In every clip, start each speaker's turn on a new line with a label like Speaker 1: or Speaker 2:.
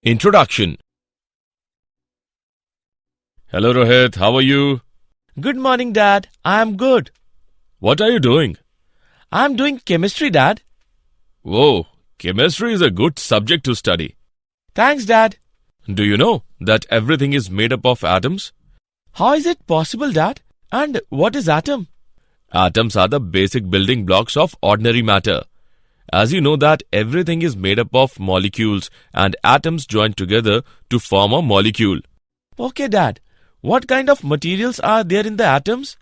Speaker 1: Introduction. Hello Rohit, how are you?
Speaker 2: Good morning, Dad. I am good.
Speaker 1: What are you doing?
Speaker 2: I am doing chemistry, Dad.
Speaker 1: Whoa, chemistry is a good subject to study.
Speaker 2: Thanks, Dad.
Speaker 1: Do you know that everything is made up of atoms?
Speaker 2: How is it possible, Dad? And what is atom?
Speaker 1: Atoms are the basic building blocks of ordinary matter. As you know that everything is made up of molecules and atoms join together to form a molecule.
Speaker 2: Okay, Dad. What kind of materials are there in the atoms?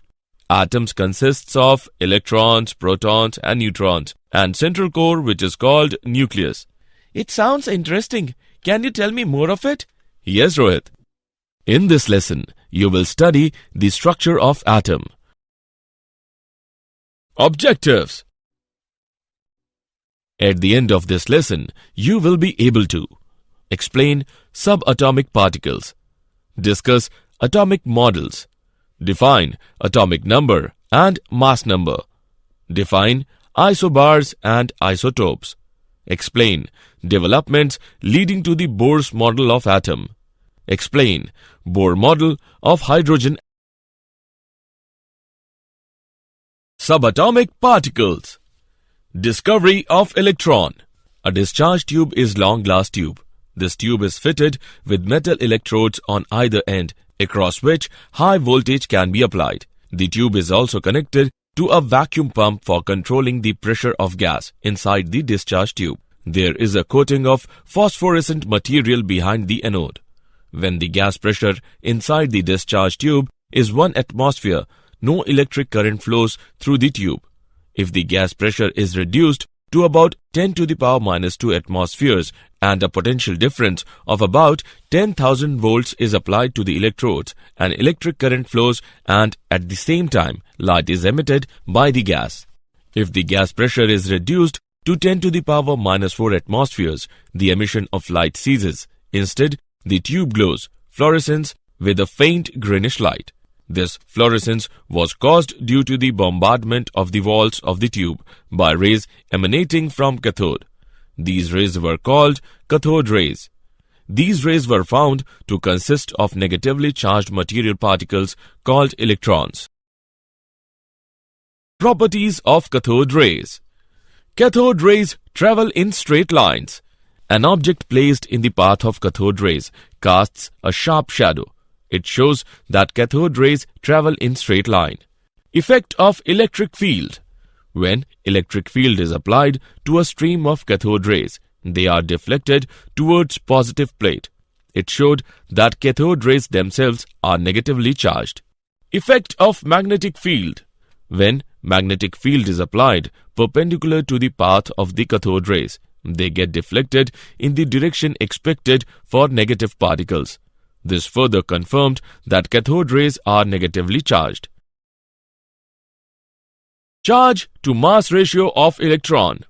Speaker 1: Atoms consists of electrons, protons and neutrons and central core which is called nucleus.
Speaker 2: It sounds interesting. Can you tell me more of it?
Speaker 1: Yes, Rohit. In this lesson, you will study the structure of atom. Objectives. At the end of this lesson, you will be able to explain subatomic particles, discuss atomic models, define atomic number and mass number, define isobars and isotopes, explain developments leading to the Bohr's model of atom, explain Bohr model of hydrogen. Subatomic particles. Discovery of electron. A discharge tube is long glass tube. This tube is fitted with metal electrodes on either end, across which high voltage can be applied. The tube is also connected to a vacuum pump for controlling the pressure of gas inside the discharge tube. There is a coating of phosphorescent material behind the anode. When the gas pressure inside the discharge tube is 1 atmosphere, no electric current flows through the tube. If the gas pressure is reduced to about 10 to the power minus 2 atmospheres and a potential difference of about 10,000 volts is applied to the electrodes, an electric current flows and at the same time light is emitted by the gas. If the gas pressure is reduced to 10 to the power minus 4 atmospheres, the emission of light ceases. Instead, the tube glows, fluorescence with a faint greenish light. This fluorescence was caused due to the bombardment of the walls of the tube by rays emanating from cathode. These rays were called cathode rays. These rays were found to consist of negatively charged material particles called electrons. Properties of cathode rays. Cathode rays travel in straight lines. An object placed in the path of cathode rays casts a sharp shadow. It shows that cathode rays travel in straight line. Effect of electric field. When electric field is applied to a stream of cathode rays, they are deflected towards positive plate. It showed that cathode rays themselves are negatively charged. Effect of magnetic field. When magnetic field is applied perpendicular to the path of the cathode rays, they get deflected in the direction expected for negative particles. This further confirmed that cathode rays are negatively charged. Charge to mass ratio of electron.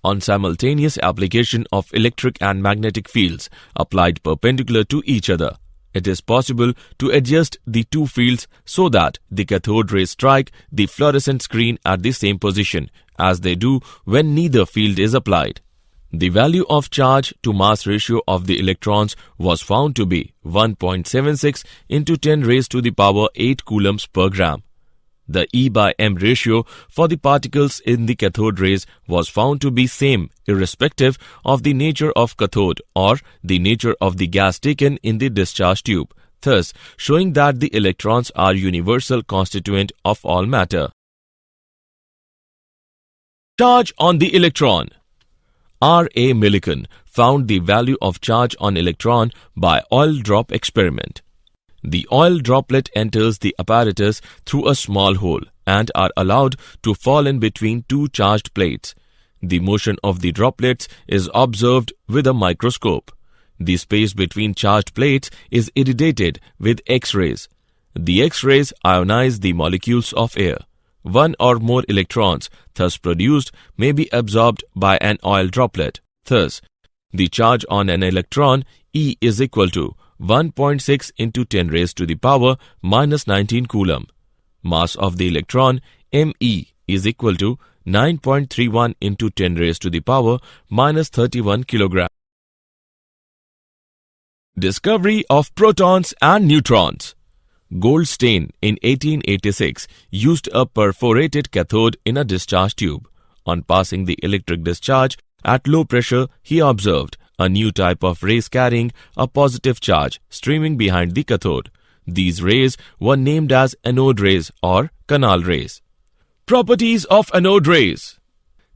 Speaker 1: On simultaneous application of electric and magnetic fields applied perpendicular to each other, it is possible to adjust the two fields so that the cathode rays strike the fluorescent screen at the same position as they do when neither field is applied. The value of charge to mass ratio of the electrons was found to be 1.76 into 10 raised to the power 8 coulombs per gram. The E by M ratio for the particles in the cathode rays was found to be same irrespective of the nature of cathode or the nature of the gas taken in the discharge tube, thus showing that the electrons are universal constituent of all matter. Charge on the electron. R. A. Millikan found the value of charge on electron by oil drop experiment. The oil droplet enters the apparatus through a small hole and are allowed to fall in between two charged plates. The motion of the droplets is observed with a microscope. The space between charged plates is irradiated with X-rays. The X-rays ionize the molecules of air. One or more electrons thus produced may be absorbed by an oil droplet. Thus, the charge on an electron E is equal to 1.6 into 10 raised to the power minus 19 coulomb. Mass of the electron Me is equal to 9.31 into 10 raised to the power minus 31 kilogram. Discovery of protons and neutrons. Goldstein in 1886 used a perforated cathode in a discharge tube. On passing the electric discharge at low pressure, he observed a new type of rays carrying a positive charge streaming behind the cathode. These rays were named as anode rays or canal rays. Properties of anode rays.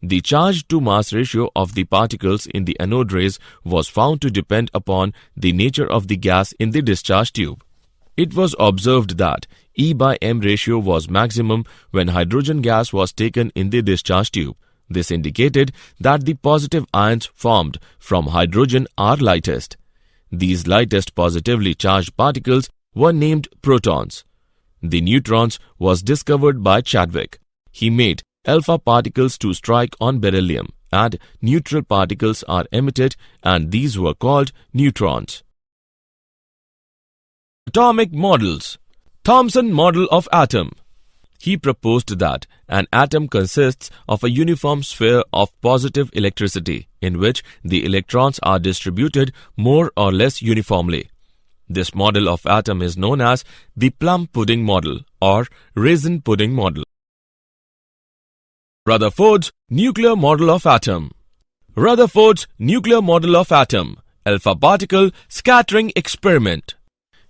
Speaker 1: The charge-to-mass ratio of the particles in the anode rays was found to depend upon the nature of the gas in the discharge tube. It was observed that E/M ratio was maximum when hydrogen gas was taken in the discharge tube. This indicated that the positive ions formed from hydrogen are lightest. These lightest positively charged particles were named protons. The neutrons was discovered by Chadwick. He made alpha particles to strike on beryllium, and neutral particles are emitted, and these were called neutrons. Atomic models. Thomson model of atom. He proposed that an atom consists of a uniform sphere of positive electricity in which the electrons are distributed more or less uniformly. This model of atom is known as the plum pudding model or raisin pudding model. Rutherford's nuclear model of atom. Rutherford's nuclear model of atom, alpha particle scattering experiment.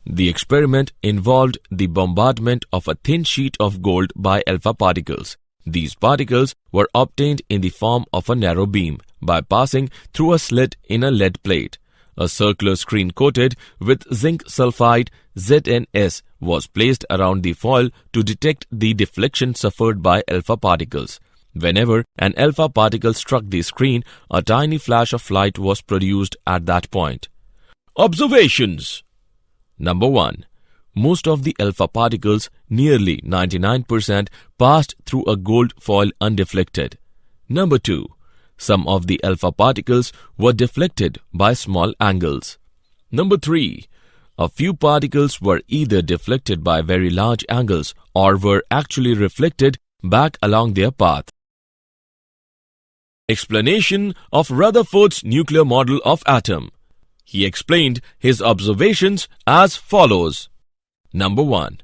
Speaker 1: The experiment involved the bombardment of a thin sheet of gold by alpha particles. These particles were obtained in the form of a narrow beam by passing through a slit in a lead plate. A circular screen coated with zinc sulfide ZnS was placed around the foil to detect the deflection suffered by alpha particles. Whenever an alpha particle struck the screen, a tiny flash of light was produced at that point. Observations. Number 1. Most of the alpha particles, nearly 99%, passed through a gold foil undeflected. Number 2. Some of the alpha particles were deflected by small angles. Number 3. A few particles were either deflected by very large angles or were actually reflected back along their path. Explanation of Rutherford's nuclear model of atom. He explained his observations as follows. Number 1.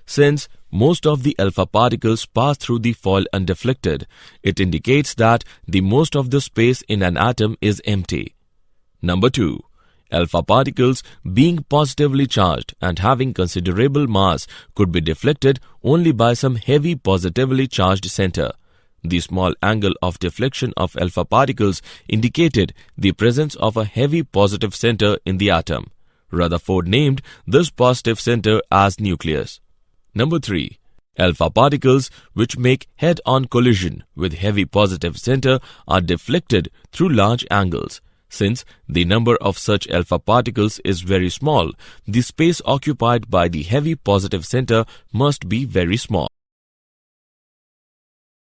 Speaker 1: Since most of the alpha particles pass through the foil undeflected, it indicates that the most of the space in an atom is empty. Number 2. Alpha particles, being positively charged and having considerable mass, could be deflected only by some heavy positively charged center. The small angle of deflection of alpha particles indicated the presence of a heavy positive center in the atom. Rutherford named this positive center as nucleus. Number 3. Alpha particles which make head-on collision with heavy positive center are deflected through large angles. Since the number of such alpha particles is very small, the space occupied by the heavy positive center must be very small.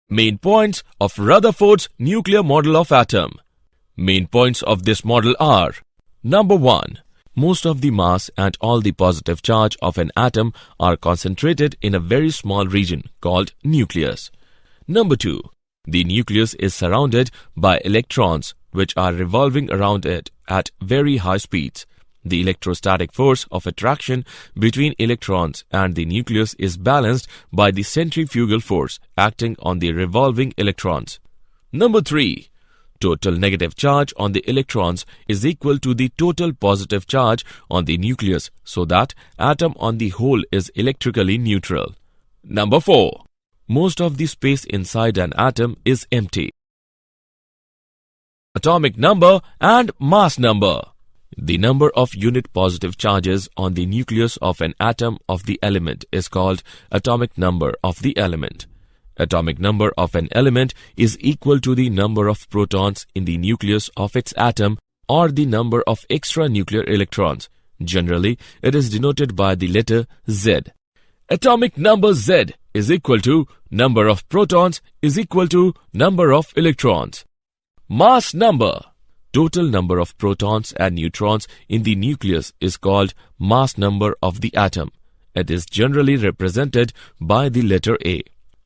Speaker 1: Main points of Rutherford's nuclear model of atom. Main points of this model are: Number 1. Most of the mass and all the positive charge of an atom are concentrated in a very small region called nucleus. Number 2. The nucleus is surrounded by electrons which are revolving around it at very high speeds. The electrostatic force of attraction between electrons and the nucleus is balanced by the centrifugal force acting on the revolving electrons. Number 3. Total negative charge on the electrons is equal to the total positive charge on the nucleus, so that atom on the whole is electrically neutral. Number 4. Most of the space inside an atom is empty. Atomic number and mass number. The number of unit positive charges on the nucleus of an atom of the element is called atomic number of the element. Atomic number of an element is equal to the number of protons in the nucleus of its atom or the number of extranuclear electrons. Generally, it is denoted by the letter Z. Atomic number Z is equal to number of protons is equal to number of electrons. Mass number. Total number of protons and neutrons in the nucleus is called mass number of the atom. It is generally represented by the letter A.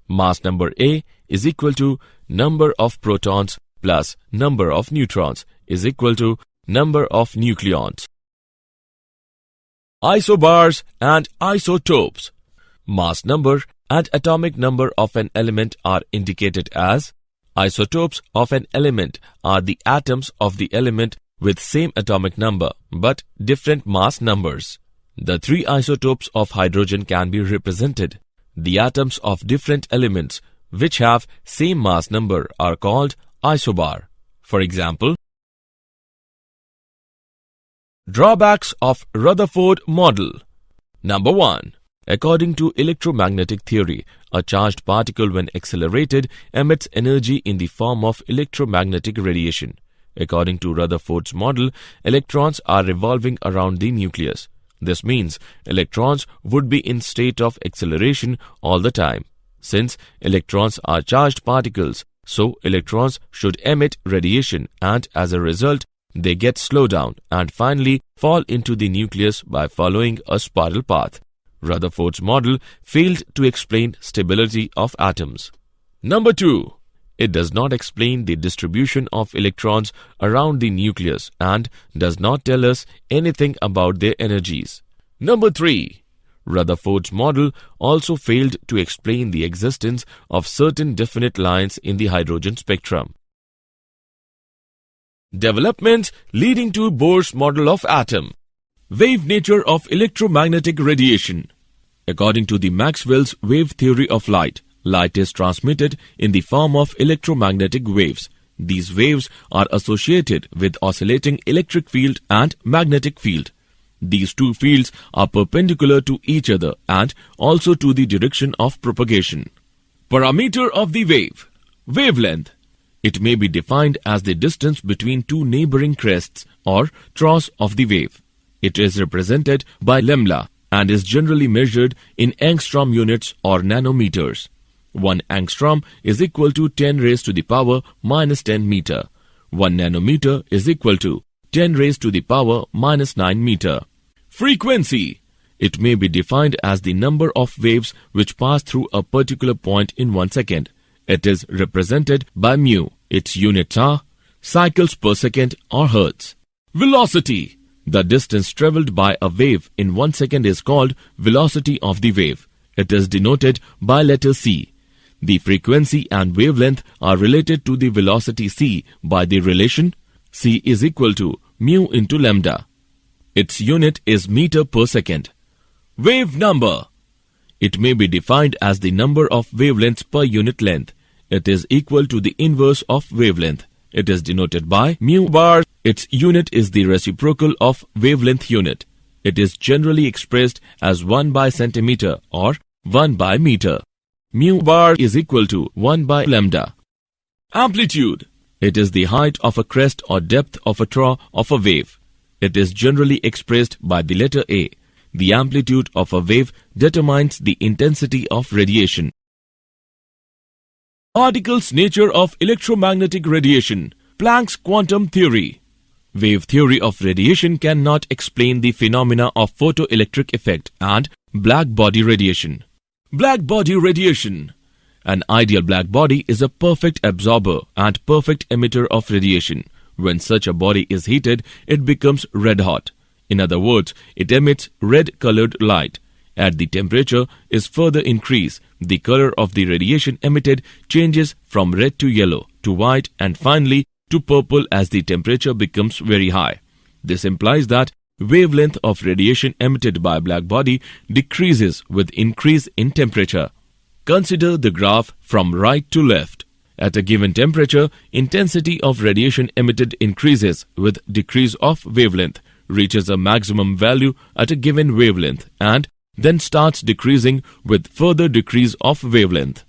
Speaker 1: Mass number A is equal to number of protons plus number of neutrons is equal to number of nucleons. Isobars and isotopes. Mass number and atomic number of an element are indicated as isotopes of an element are the atoms of the element with same atomic number but different mass numbers. The three isotopes of hydrogen can be represented. The atoms of different elements which have same mass number are called isobar. For example, drawbacks of Rutherford model. Number 1. According to electromagnetic theory, a charged particle when accelerated emits energy in the form of electromagnetic radiation. According to Rutherford's model, electrons are revolving around the nucleus. This means electrons would be in state of acceleration all the time. Since electrons are charged particles, so electrons should emit radiation and as a result, they get slowed down and finally fall into the nucleus by following a spiral path. Rutherford's model failed to explain stability of atoms. Number 2. It does not explain the distribution of electrons around the nucleus and does not tell us anything about their energies. Number 3. Rutherford's model also failed to explain the existence of certain definite lines in the hydrogen spectrum. Developments leading to Bohr's model of atom. Wave nature of electromagnetic radiation. According to the Maxwell's wave theory of light, light is transmitted in the form of electromagnetic waves. These waves are associated with oscillating electric field and magnetic field. These two fields are perpendicular to each other and also to the direction of propagation. Parameter of the wave. Wavelength. It may be defined as the distance between two neighboring crests or troughs of the wave. It is represented by lambda and is generally measured in angstrom units or nanometers. 1 angstrom is equal to 10 raised to the power minus 10 meter. 1 nanometer is equal to 10 raised to the power minus 9 meter. Frequency. It may be defined as the number of waves which pass through a particular point in 1 second. It is represented by mu. Its units are cycles per second or hertz. Velocity. The distance traveled by a wave in 1 second is called velocity of the wave. It is denoted by letter c. The frequency and wavelength are related to the velocity c by the relation c is equal to mu into lambda. Its unit is meter per second. Wave number. It may be defined as the number of wavelengths per unit length. It is equal to the inverse of wavelength. It is denoted by mu bar. Its unit is the reciprocal of wavelength unit. It is generally expressed as 1 by centimeter or 1 by meter. Mu bar is equal to 1 by lambda. Amplitude. It is the height of a crest or depth of a trough of a wave. It is generally expressed by the letter A. The amplitude of a wave determines the intensity of radiation. Particles' nature of electromagnetic radiation. Planck's quantum theory. Wave theory of radiation cannot explain the phenomena of photoelectric effect and black body radiation. Black body radiation. An ideal black body is a perfect absorber and perfect emitter of radiation. When such a body is heated, it becomes red hot. In other words, it emits red-colored light. As the temperature is further increased, the color of the radiation emitted changes from red to yellow to white and finally to purple as the temperature becomes very high. This implies that wavelength of radiation emitted by a black body decreases with increase in temperature. Consider the graph from right to left. At a given temperature, intensity of radiation emitted increases with decrease of wavelength, reaches a maximum value at a given wavelength, and then starts decreasing with further decrease of wavelength.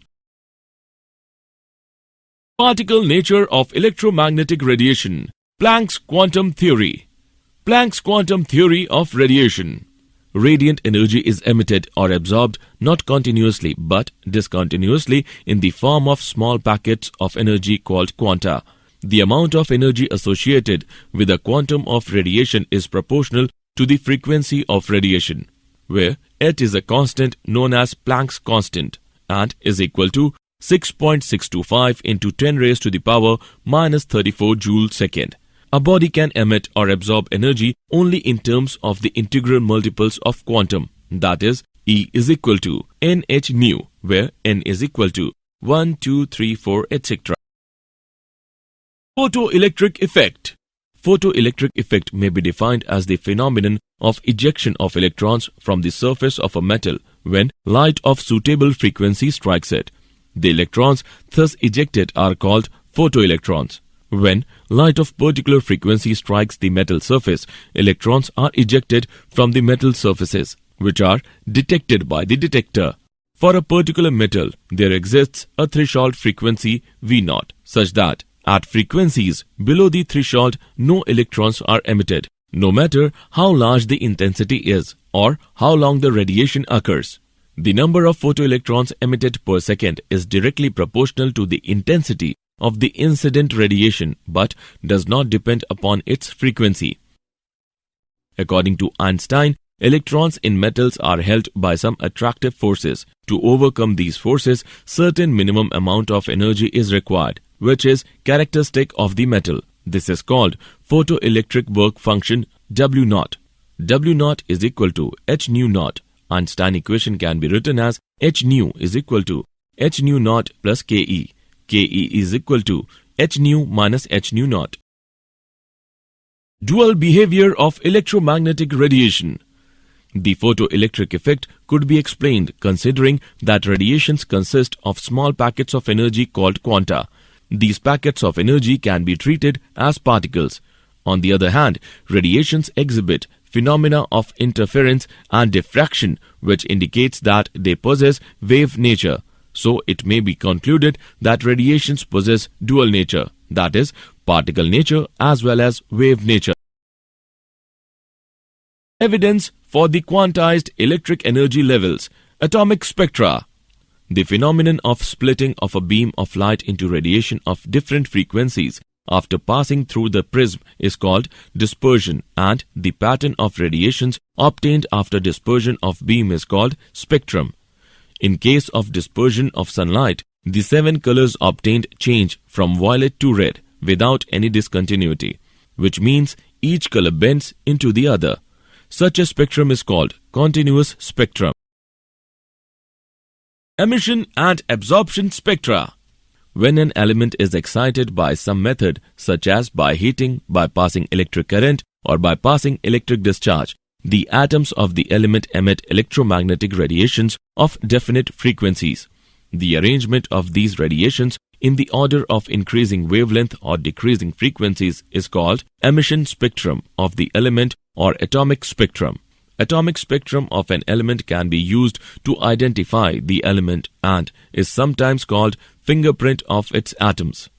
Speaker 1: Particle nature of electromagnetic radiation. Planck's quantum theory. Planck's quantum theory of radiation. Radiant energy is emitted or absorbed not continuously but discontinuously in the form of small packets of energy called quanta. The amount of energy associated with a quantum of radiation is proportional to the frequency of radiation, where h is a constant known as Planck's constant and is equal to 6.625 into 10 raised to the power minus 34 joule second. A body can emit or absorb energy only in terms of the integral multiples of quantum, that is, E is equal to nh nu, where n is equal to 1, 2, 3, 4, etc. Photoelectric effect. Photoelectric effect may be defined as the phenomenon of ejection of electrons from the surface of a metal when light of suitable frequency strikes it. The electrons thus ejected are called photoelectrons. When light of particular frequency strikes the metal surface, electrons are ejected from the metal surfaces, which are detected by the detector. For a particular metal, there exists a threshold frequency V0, such that at frequencies below the threshold, no electrons are emitted, no matter how large the intensity is or how long the radiation occurs. The number of photoelectrons emitted per second is directly proportional to the intensity of the incident radiation but does not depend upon its frequency. According to Einstein, electrons in metals are held by some attractive forces. To overcome these forces, certain minimum amount of energy is required, which is characteristic of the metal. This is called photoelectric work function W0. W0 is equal to h nu naught. Einstein equation can be written as h nu is equal to h nu naught plus Ke. Ke is equal to h nu minus h nu naught. Dual behavior of electromagnetic radiation. The photoelectric effect could be explained considering that radiations consist of small packets of energy called quanta. These packets of energy can be treated as particles. On the other hand, radiations exhibit phenomena of interference and diffraction, which indicates that they possess wave nature. So it may be concluded that radiations possess dual nature, that is, particle nature as well as wave nature. Evidence for the quantized electric energy levels. Atomic spectra. The phenomenon of splitting of a beam of light into radiation of different frequencies after passing through the prism is called dispersion, and the pattern of radiations obtained after dispersion of beam is called spectrum. In case of dispersion of sunlight, the 7 colors obtained change from violet to red without any discontinuity, which means each color bends into the other. Such a spectrum is called continuous spectrum. Emission and absorption spectra. When an element is excited by some method, such as by heating, by passing electric current, or by passing electric discharge, the atoms of the element emit electromagnetic radiations of definite frequencies. The arrangement of these radiations in the order of increasing wavelength or decreasing frequencies is called emission spectrum of the element or atomic spectrum. Atomic spectrum of an element can be used to identify the element and is sometimes called fingerprint of its atoms.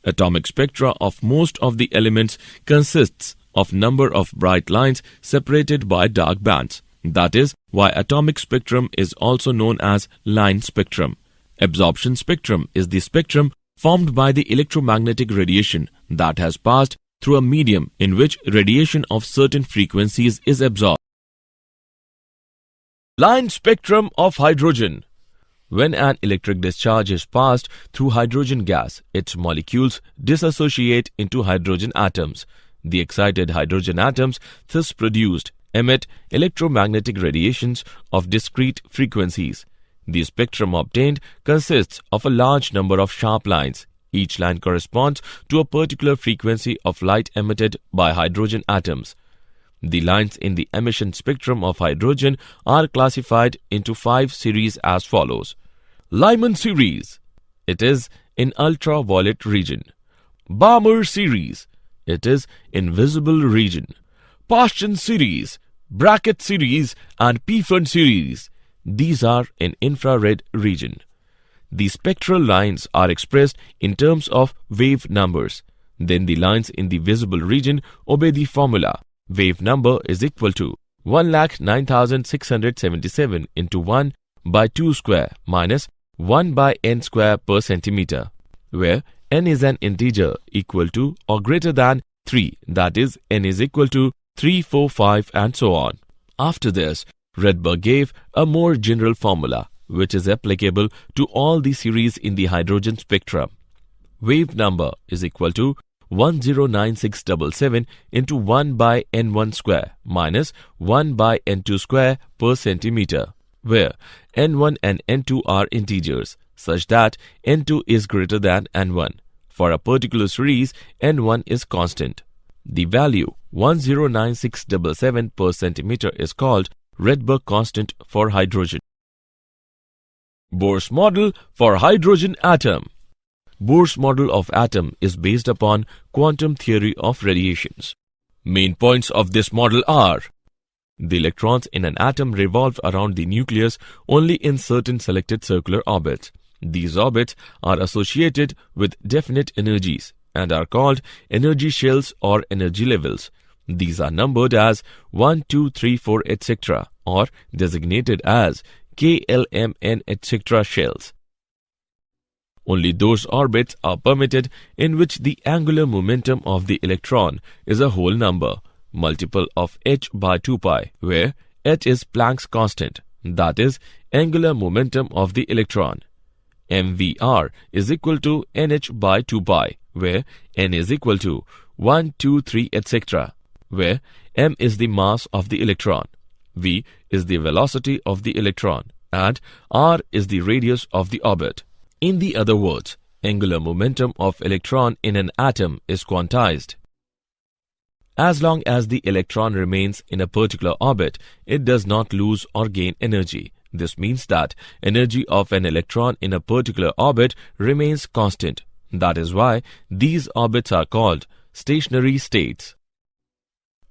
Speaker 1: Atomic spectra of most of the elements consists of number of bright lines separated by dark bands. That is why atomic spectrum is also known as line spectrum. Absorption spectrum is the spectrum formed by the electromagnetic radiation that has passed through a medium in which radiation of certain frequencies is absorbed. Line spectrum of hydrogen. When an electric discharge is passed through hydrogen gas, its molecules dissociate into hydrogen atoms. The excited hydrogen atoms thus produced emit electromagnetic radiations of discrete frequencies. The spectrum obtained consists of a large number of sharp lines. Each line corresponds to a particular frequency of light emitted by hydrogen atoms. The lines in the emission spectrum of hydrogen are classified into 5 series as follows. Lyman series. It is in ultraviolet region. Balmer series. It is in visible region. Paschen series, Brackett series and Pfund series. These are in infrared region. The spectral lines are expressed in terms of wave numbers. Then the lines in the visible region obey the formula. Wave number is equal to 1,09,677 into 1 by 2 square minus 1 by n square per centimeter, where n is an integer equal to or greater than 3, that is, n is equal to 3, 4, 5 and so on. After this, Rydberg gave a more general formula, which is applicable to all the series in the hydrogen spectrum. Wave number is equal to 109677 into 1 by n1 square minus 1 by n2 square per centimeter, where n1 and n2 are integers, such that n2 is greater than n1. For a particular series, n1 is constant. The value 109677 per centimeter is called Rydberg constant for hydrogen. Bohr's model for hydrogen atom. Bohr's model of atom is based upon quantum theory of radiations. Main points of this model are: the electrons in an atom revolve around the nucleus only in certain selected circular orbits. These orbits are associated with definite energies and are called energy shells or energy levels. These are numbered as 1, 2, 3, 4, etc. or designated as KLMN etc. shells. Only those orbits are permitted in which the angular momentum of the electron is a whole number, multiple of h by 2 pi, where h is Planck's constant, that is, angular momentum of the electron. MVR is equal to nh by 2 pi, where n is equal to 1, 2, 3, etc., where m is the mass of the electron, v is the velocity of the electron, and r is the radius of the orbit. In the other words, angular momentum of electron in an atom is quantized. As long as the electron remains in a particular orbit, it does not lose or gain energy. This means that energy of an electron in a particular orbit remains constant. That is why these orbits are called stationary states.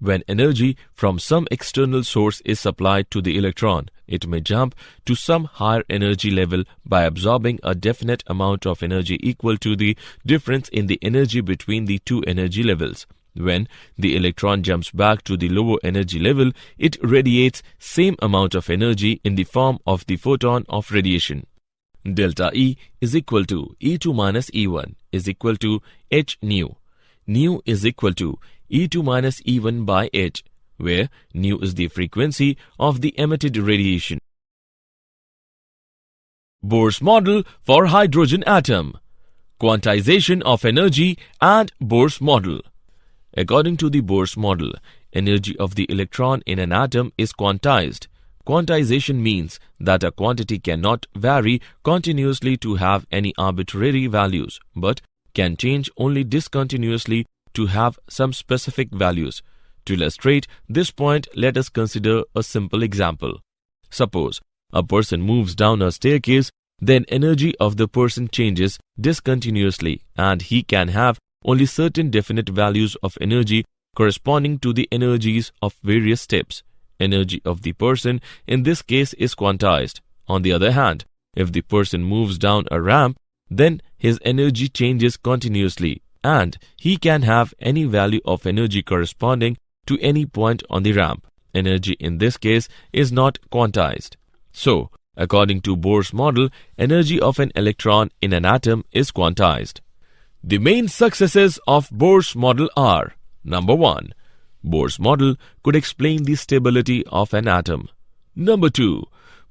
Speaker 1: When energy from some external source is supplied to the electron, it may jump to some higher energy level by absorbing a definite amount of energy equal to the difference in the energy between the two energy levels. When the electron jumps back to the lower energy level, it radiates same amount of energy in the form of the photon of radiation. Delta E is equal to E2 minus E1 is equal to h nu. Nu is equal to E2 minus E1 by h, where nu is the frequency of the emitted radiation. Bohr's model for hydrogen atom. Quantization of energy and Bohr's model. According to the Bohr's model, energy of the electron in an atom is quantized. Quantization means that a quantity cannot vary continuously to have any arbitrary values, but can change only discontinuously to have some specific values. To illustrate this point, let us consider a simple example. Suppose a person moves down a staircase, then energy of the person changes discontinuously and he can have only certain definite values of energy corresponding to the energies of various steps. Energy of the person in this case is quantized. On the other hand, if the person moves down a ramp, then his energy changes continuously and he can have any value of energy corresponding to any point on the ramp. Energy in this case is not quantized. So, according to Bohr's model, energy of an electron in an atom is quantized. The main successes of Bohr's model are: number 1, Bohr's model could explain the stability of an atom. Number 2,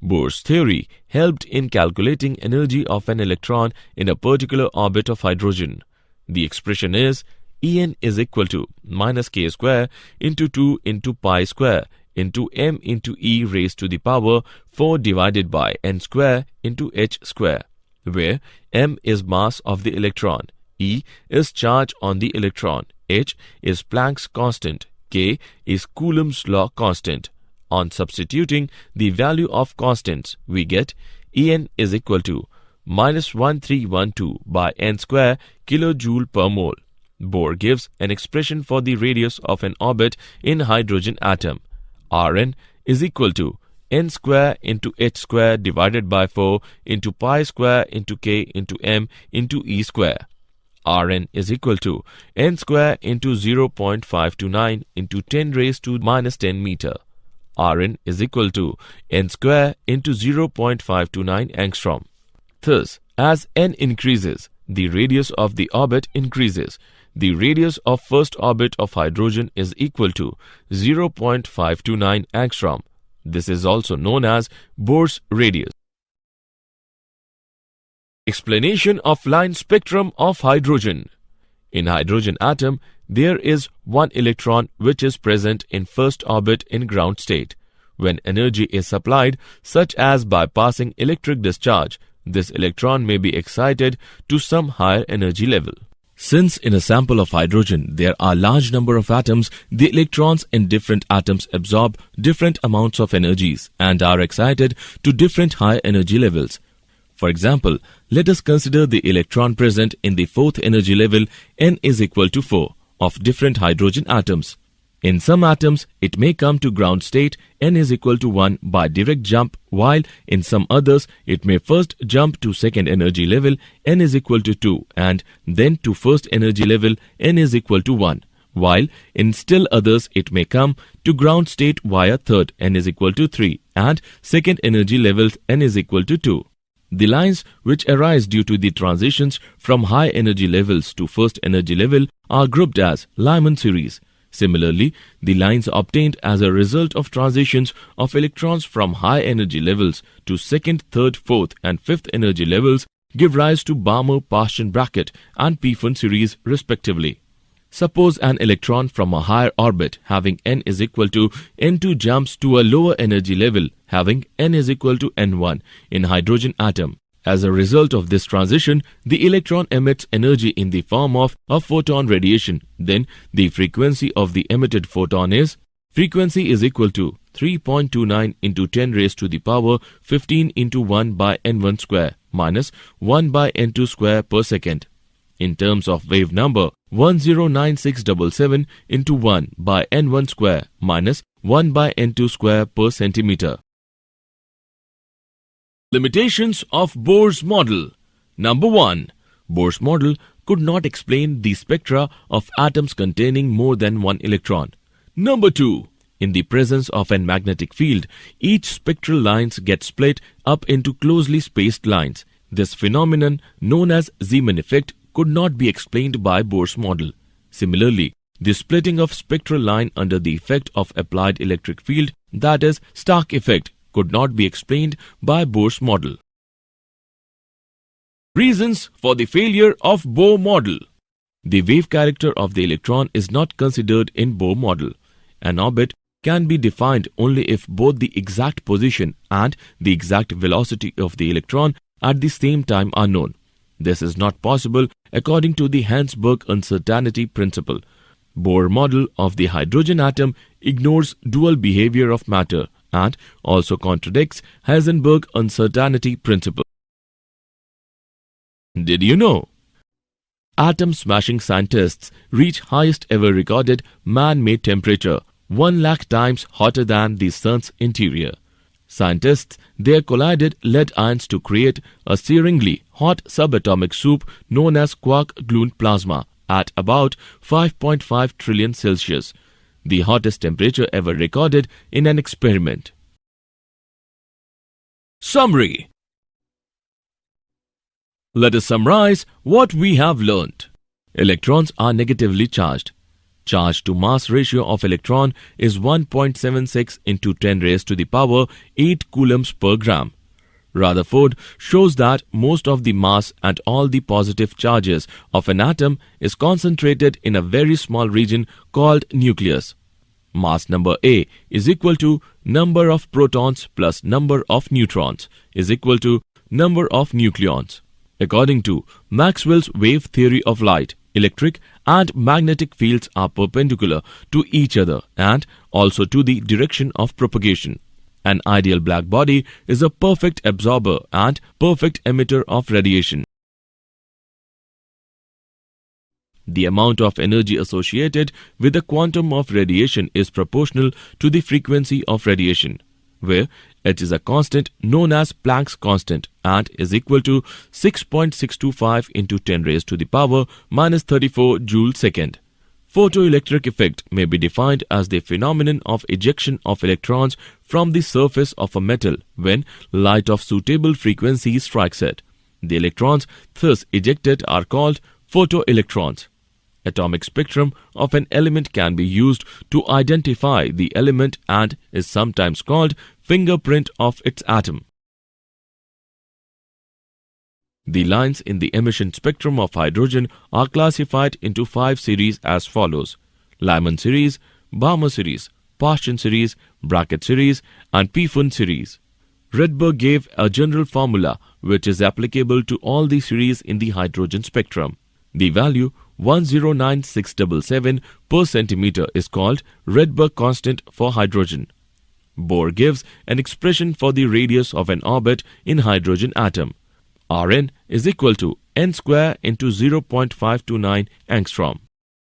Speaker 1: Bohr's theory helped in calculating energy of an electron in a particular orbit of hydrogen. The expression is En is equal to minus k square into 2 into pi square into m into e raised to the power 4 divided by n square into h square, where m is mass of the electron, E is charge on the electron, h is Planck's constant, k is Coulomb's law constant. On substituting the value of constants, we get En is equal to minus 1312 by n square kilojoule per mole. Bohr gives an expression for the radius of an orbit in hydrogen atom. Rn is equal to n square into h square divided by 4 into pi square into k into m into e square. Rn is equal to n square into 0.529 into 10 raised to minus 10 meter. Rn is equal to n square into 0.529 angstrom. Thus, as n increases, the radius of the orbit increases. The radius of first orbit of hydrogen is equal to 0.529 angstrom. This is also known as Bohr's radius. Explanation of line spectrum of hydrogen. In hydrogen atom, there is one electron which is present in first orbit in ground state. When energy is supplied, such as by passing electric discharge, this electron may be excited to some higher energy level. Since in a sample of hydrogen there are large number of atoms, the electrons in different atoms absorb different amounts of energies and are excited to different high energy levels. For example, let us consider the electron present in the fourth energy level n is equal to 4 of different hydrogen atoms. In some atoms, it may come to ground state n is equal to 1 by direct jump, while in some others, it may first jump to second energy level n is equal to 2 and then to first energy level n is equal to 1, while in still others, it may come to ground state via third n is equal to 3 and second energy levels n is equal to 2. The lines which arise due to the transitions from high energy levels to first energy level are grouped as Lyman series. Similarly, the lines obtained as a result of transitions of electrons from high energy levels to second, third, fourth and fifth energy levels give rise to Balmer-Paschen bracket and Pfund series respectively. Suppose an electron from a higher orbit having n is equal to n2 jumps to a lower energy level having n is equal to n1 in hydrogen atom. As a result of this transition, the electron emits energy in the form of a photon radiation. Then, the frequency of the emitted photon is frequency is equal to 3.29 into 10 raised to the power 15 into 1 by n1 square minus 1 by n2 square per second. In terms of wave number, 109677 into 1 by n1 square minus 1 by n2 square per centimeter. Limitations of Bohr's model. Number 1. Bohr's model could not explain the spectra of atoms containing more than one electron. Number 2. In the presence of an magnetic field, each spectral lines get split up into closely spaced lines. This phenomenon, known as Zeeman effect, could not be explained by Bohr's model. Similarly, the splitting of spectral line under the effect of applied electric field, that is Stark effect, could not be explained by Bohr's model. Reasons for the failure of Bohr model. The wave character of the electron is not considered in Bohr model. An orbit can be defined only if both the exact position and the exact velocity of the electron at the same time are known. This is not possible according to the Heisenberg uncertainty principle. Bohr model of the hydrogen atom ignores dual behavior of matter and also contradicts Heisenberg uncertainty principle. Did you know? Atom-smashing scientists reach highest ever recorded man-made temperature, 1 lakh times hotter than the sun's interior. Scientists there collided lead ions to create a searingly hot subatomic soup known as quark-glued plasma at about 5.5 trillion Celsius, the hottest temperature ever recorded in an experiment. Summary. Let us summarize what we have learnt. Electrons are negatively charged. Charge to mass ratio of electron is 1.76 into 10 raised to the power 8 coulombs per gram. Rutherford shows that most of the mass and all the positive charges of an atom is concentrated in a very small region called nucleus. Mass number A is equal to number of protons plus number of neutrons is equal to number of nucleons. According to Maxwell's wave theory of light, electric and magnetic fields are perpendicular to each other and also to the direction of propagation. An ideal black body is a perfect absorber and perfect emitter of radiation. The amount of energy associated with the quantum of radiation is proportional to the frequency of radiation, where H is a constant known as Planck's constant and is equal to 6.625 into 10 raised to the power minus 34 joule second. Photoelectric effect may be defined as the phenomenon of ejection of electrons from the surface of a metal when light of suitable frequency strikes it. The electrons thus ejected are called photoelectrons. Atomic spectrum of an element can be used to identify the element and is sometimes called fingerprint of its atom. The lines in the emission spectrum of hydrogen are classified into 5 series as follows: Lyman series, Balmer series, Paschen series, Brackett series, and Pfund series. Rydberg gave a general formula which is applicable to all the series in the hydrogen spectrum. The value 109677 per centimeter is called Rydberg constant for hydrogen. Bohr gives an expression for the radius of an orbit in hydrogen atom. Rn is equal to n square into 0.529 angstrom.